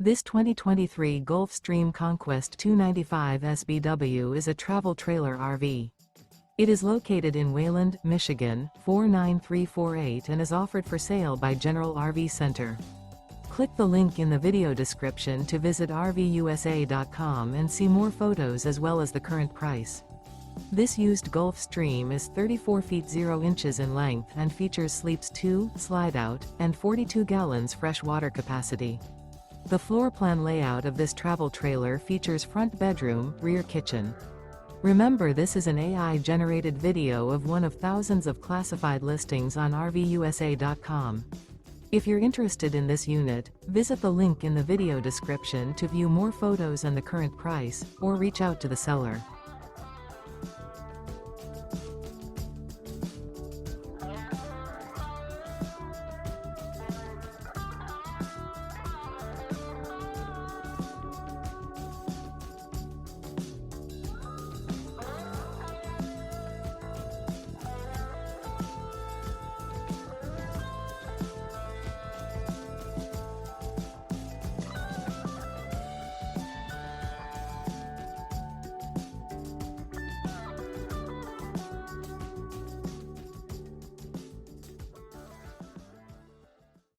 This 2023 Gulf Stream Conquest 295 SBW is a travel trailer RV. It is located in Wayland, Michigan, 49348 and is offered for sale by General RV Center. Click the link in the video description to visit RVUSA.com and see more photos as well as the current price. This used Gulf Stream is 34 feet 0 inches in length and features sleeps 2, Slideout, and 42 gallons fresh water capacity. The floor plan layout of this travel trailer features front bedroom, rear kitchen. Remember, this is an AI-generated video of one of thousands of classified listings on RVUSA.com. If you're interested in this unit, visit the link in the video description to view more photos and the current price, or reach out to the seller.